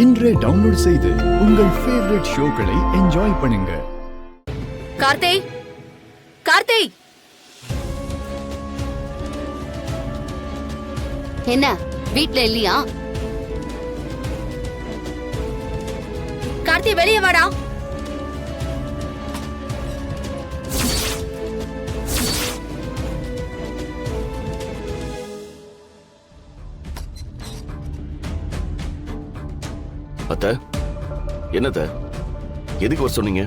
இன்றே டவுன்லோட் செய்து உங்கள் ஃபேவரட் ஷோக்களை என்ஜாய் பண்ணுங்க. கார்த்திக், கார்த்திக், என்ன வீட்ல இல்லையா? கார்த்திக் வெளியே வாடா. அத்த, என்னத்த, எதுக்கு வர சொன்னீங்க?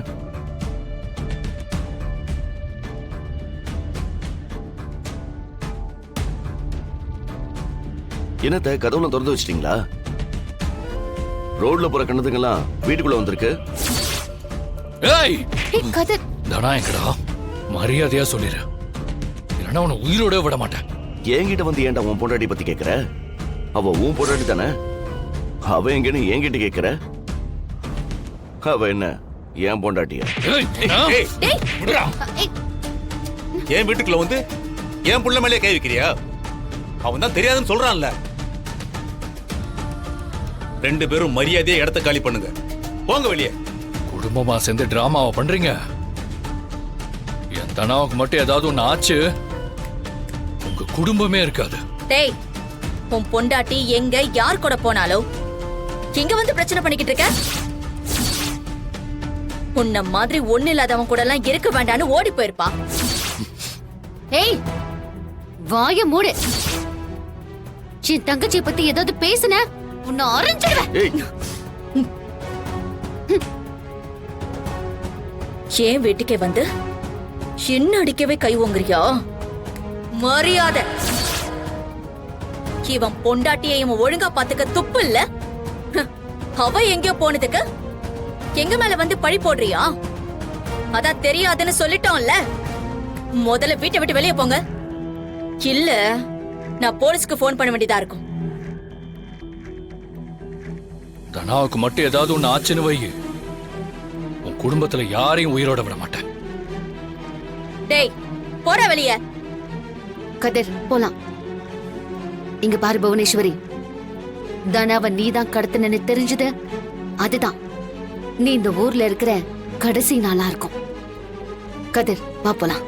என்னத்த, கதவுல திறந்து வச்சிட்டீங்களா? ரோட்ல போற கண்ணதுங்கெல்லாம் வீட்டுக்குள்ள வந்திருக்கு. ஏய் கதிர், தடா எங்கடா, மரியாதையா சொல்லிரு, இல்லைன்னா உன்னை உயிரோட விட மாட்டேன். என்கிட்ட வந்து ஏன்டா உன் பொண்டாட்டி பத்தி கேக்குற? அவ உன் பொண்டாட்டி தானே. அவ எங்கன்னு என்கிட்ட கேக்குற? அவ என்ன என் பொண்டாட்டியா? என் வீட்டுக்குள்ள வந்து என் புள்ள மேலே கை வைக்கிறியா? அவன் தான் தெரியாதுன்னு சொல்றான்ல. ரெண்டு பேரும் மரியாதையா இடத்த காலி பண்ணுங்க, போங்க வெளியே. குடும்பமா சேர்ந்து டிராமாவை பண்றீங்க. என் தனாவுக்கு மட்டும் ஏதாவது ஒண்ணு ஆச்சு, உங்க குடும்பமே இருக்காது. டேய், உன் பொண்டாட்டி எங்க யார் கூட போனாலும் எங்க வந்து பிரச்சனை பண்ணிக்கிட்டு இருக்க? உன்ன மாதிரி ஒண்ணு இல்லாதவன் கூட எல்லாம் இருக்க வேண்டான்னு ஓடி போயிருப்பா. ஏய் வாய மூடு. என் தங்கச்சியை பத்தி ஏதாவது பேசுன உன்னை அரைஞ்சிடுவேன். ஏன் வீட்டுக்கே வந்து என்ன அடிக்கவே கை ஓங்குறியா? மரியாதை. இவன் பொண்டாட்டியை இவன் ஒழுங்கா பாத்துக்க துப்பு இல்ல. அவ எங்கயோ போனதுக்கு எங்க மேல வந்து பழி போடுறியா? அதான் தெரியாதுன்னு சொல்லிட்டோம்ல. முதல்ல வீட்டை விட்டு வெளியே போங்க, இல்ல நான் போலீஸ்க்கு போன் பண்ண வேண்டியதா இருக்கும். தனாவுக்கு மட்டும் ஏதாவது ஒண்ணு ஆச்சுன்னு வை, உன் குடும்பத்துல யாரையும் உயிரோட விட மாட்டேன். டேய் போற வெளியே. கதிர் போலாம். இங்க பாரு புவனேஸ்வரி, தனாவை நீதான் கடத்தினு தெரிஞ்சது. அதுதான் நீ இந்த ஊர்ல இருக்கிற கடைசி நாளா இருக்கும். கதிர் வா போலாம்.